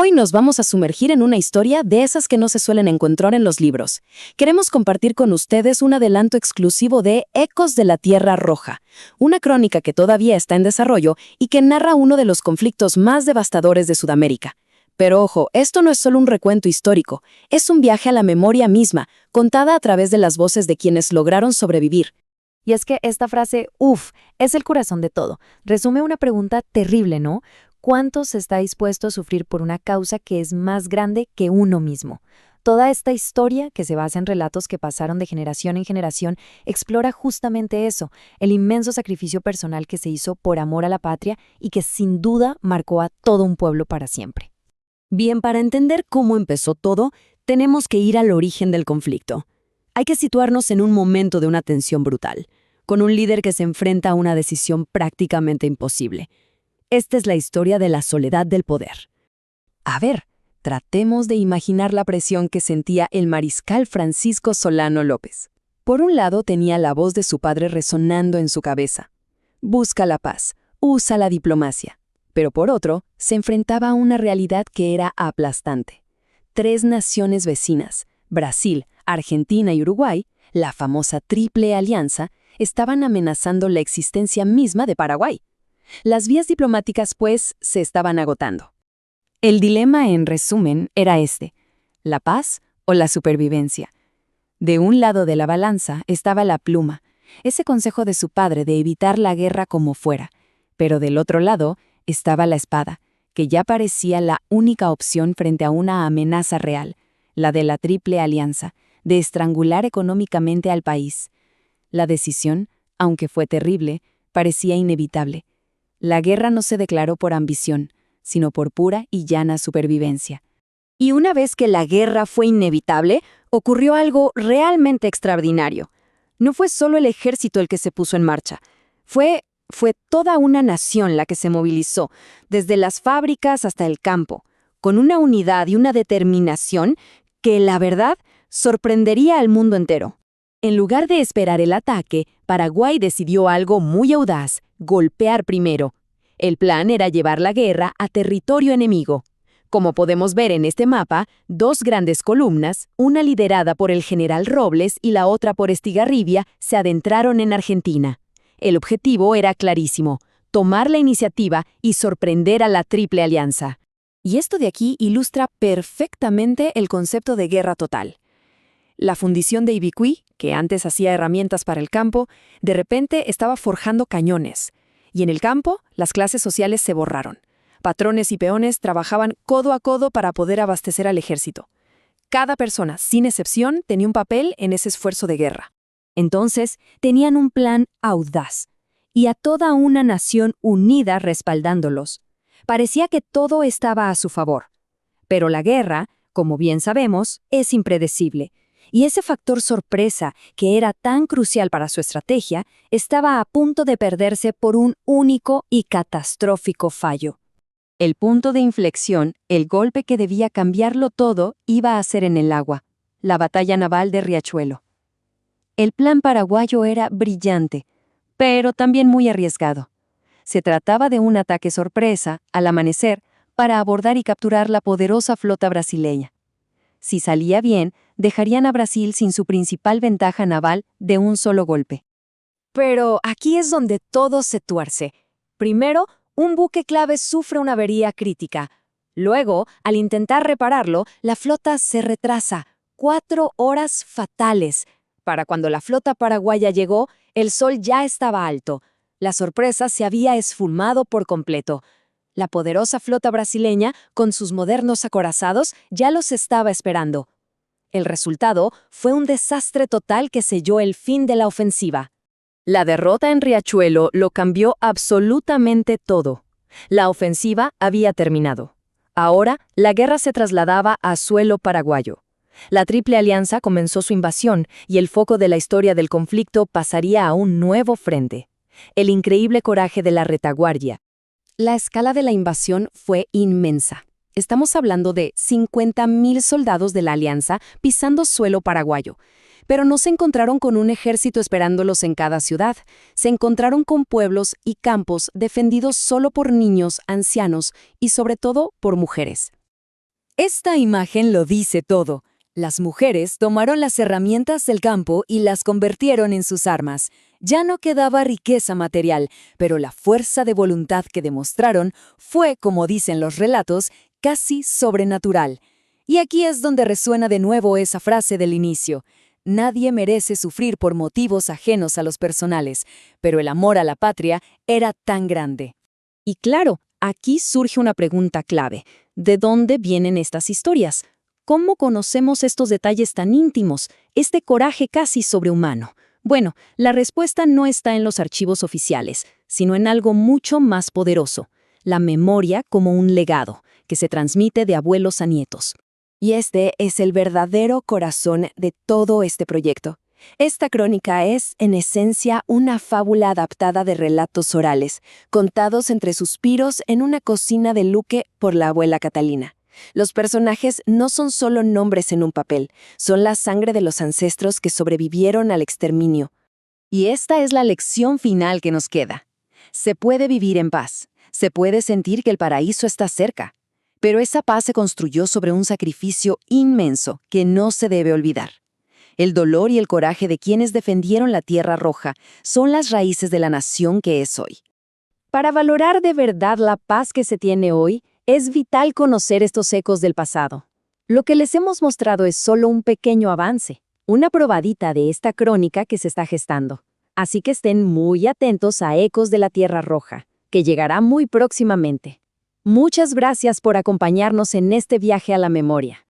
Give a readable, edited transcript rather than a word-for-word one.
Hoy nos vamos a sumergir en una historia de esas que no se suelen encontrar en los libros. Queremos compartir con ustedes un adelanto exclusivo de Ecos de la Tierra Roja, una crónica que todavía está en desarrollo y que narra uno de los conflictos más devastadores de Sudamérica. Pero ojo, esto no es solo un recuento histórico, es un viaje a la memoria misma, contada a través de las voces de quienes lograron sobrevivir. Y es que esta frase, es el corazón de todo. Resume una pregunta terrible, ¿no? ¿Cuánto se está dispuesto a sufrir por una causa que es más grande que uno mismo? Toda esta historia, que se basa en relatos que pasaron de generación en generación, explora justamente eso, el inmenso sacrificio personal que se hizo por amor a la patria y que sin duda marcó a todo un pueblo para siempre. Bien, para entender cómo empezó todo, tenemos que ir al origen del conflicto. Hay que situarnos en un momento de una tensión brutal, con un líder que se enfrenta a una decisión prácticamente imposible. Esta es la historia de la soledad del poder. A ver, tratemos de imaginar la presión que sentía el mariscal Francisco Solano López. Por un lado tenía la voz de su padre resonando en su cabeza. Busca la paz, usa la diplomacia. Pero por otro, se enfrentaba a una realidad que era aplastante. 3 naciones vecinas, Brasil, Argentina y Uruguay, la famosa Triple Alianza, estaban amenazando la existencia misma de Paraguay. Las vías diplomáticas, pues, se estaban agotando. El dilema, en resumen, era este: ¿la paz o la supervivencia? De un lado de la balanza estaba la pluma, ese consejo de su padre de evitar la guerra como fuera, pero del otro lado estaba la espada, que ya parecía la única opción frente a una amenaza real, la de la Triple Alianza, de estrangular económicamente al país. La decisión, aunque fue terrible, parecía inevitable. La guerra no se declaró por ambición, sino por pura y llana supervivencia. Y una vez que la guerra fue inevitable, ocurrió algo realmente extraordinario. No fue solo el ejército el que se puso en marcha. Fue toda una nación la que se movilizó, desde las fábricas hasta el campo, con una unidad y una determinación que, la verdad, sorprendería al mundo entero. En lugar de esperar el ataque, Paraguay decidió algo muy audaz: golpear primero. El plan era llevar la guerra a territorio enemigo. Como podemos ver en este mapa, 2 grandes columnas, una liderada por el general Robles y la otra por Estigarribia, se adentraron en Argentina. El objetivo era clarísimo: tomar la iniciativa y sorprender a la Triple Alianza. Y esto de aquí ilustra perfectamente el concepto de guerra total. La fundición de Ibicuí, que antes hacía herramientas para el campo, de repente estaba forjando cañones. Y en el campo, las clases sociales se borraron. Patrones y peones trabajaban codo a codo para poder abastecer al ejército. Cada persona, sin excepción, tenía un papel en ese esfuerzo de guerra. Entonces, tenían un plan audaz, y a toda una nación unida respaldándolos. Parecía que todo estaba a su favor. Pero la guerra, como bien sabemos, es impredecible. Y ese factor sorpresa, que era tan crucial para su estrategia, estaba a punto de perderse por un único y catastrófico fallo. El punto de inflexión, el golpe que debía cambiarlo todo, iba a ser en el agua, la batalla naval de Riachuelo. El plan paraguayo era brillante, pero también muy arriesgado. Se trataba de un ataque sorpresa, al amanecer, para abordar y capturar la poderosa flota brasileña. Si salía bien, dejarían a Brasil sin su principal ventaja naval de un solo golpe. Pero aquí es donde todo se tuerce. Primero, un buque clave sufre una avería crítica. Luego, al intentar repararlo, la flota se retrasa. 4 horas fatales. Para cuando la flota paraguaya llegó, el sol ya estaba alto. La sorpresa se había esfumado por completo. La poderosa flota brasileña, con sus modernos acorazados, ya los estaba esperando. El resultado fue un desastre total que selló el fin de la ofensiva. La derrota en Riachuelo lo cambió absolutamente todo. La ofensiva había terminado. Ahora, la guerra se trasladaba a suelo paraguayo. La Triple Alianza comenzó su invasión y el foco de la historia del conflicto pasaría a un nuevo frente: el increíble coraje de la retaguardia. La escala de la invasión fue inmensa. Estamos hablando de 50.000 soldados de la Alianza pisando suelo paraguayo. Pero no se encontraron con un ejército esperándolos en cada ciudad. Se encontraron con pueblos y campos defendidos solo por niños, ancianos y sobre todo por mujeres. Esta imagen lo dice todo. Las mujeres tomaron las herramientas del campo y las convirtieron en sus armas. Ya no quedaba riqueza material, pero la fuerza de voluntad que demostraron fue, como dicen los relatos, casi sobrenatural. Y aquí es donde resuena de nuevo esa frase del inicio. Nadie merece sufrir por motivos ajenos a los personales, pero el amor a la patria era tan grande. Y claro, aquí surge una pregunta clave. ¿De dónde vienen estas historias? ¿Cómo conocemos estos detalles tan íntimos, este coraje casi sobrehumano? Bueno, la respuesta no está en los archivos oficiales, sino en algo mucho más poderoso, la memoria como un legado, que se transmite de abuelos a nietos. Y este es el verdadero corazón de todo este proyecto. Esta crónica es, en esencia, una fábula adaptada de relatos orales, contados entre suspiros en una cocina de Luque por la abuela Catalina. Los personajes no son solo nombres en un papel, son la sangre de los ancestros que sobrevivieron al exterminio. Y esta es la lección final que nos queda. Se puede vivir en paz, se puede sentir que el paraíso está cerca, pero esa paz se construyó sobre un sacrificio inmenso que no se debe olvidar. El dolor y el coraje de quienes defendieron la Tierra Roja son las raíces de la nación que es hoy. Para valorar de verdad la paz que se tiene hoy, es vital conocer estos ecos del pasado. Lo que les hemos mostrado es solo un pequeño avance, una probadita de esta crónica que se está gestando. Así que estén muy atentos a Ecos de la Tierra Roja, que llegará muy próximamente. Muchas gracias por acompañarnos en este viaje a la memoria.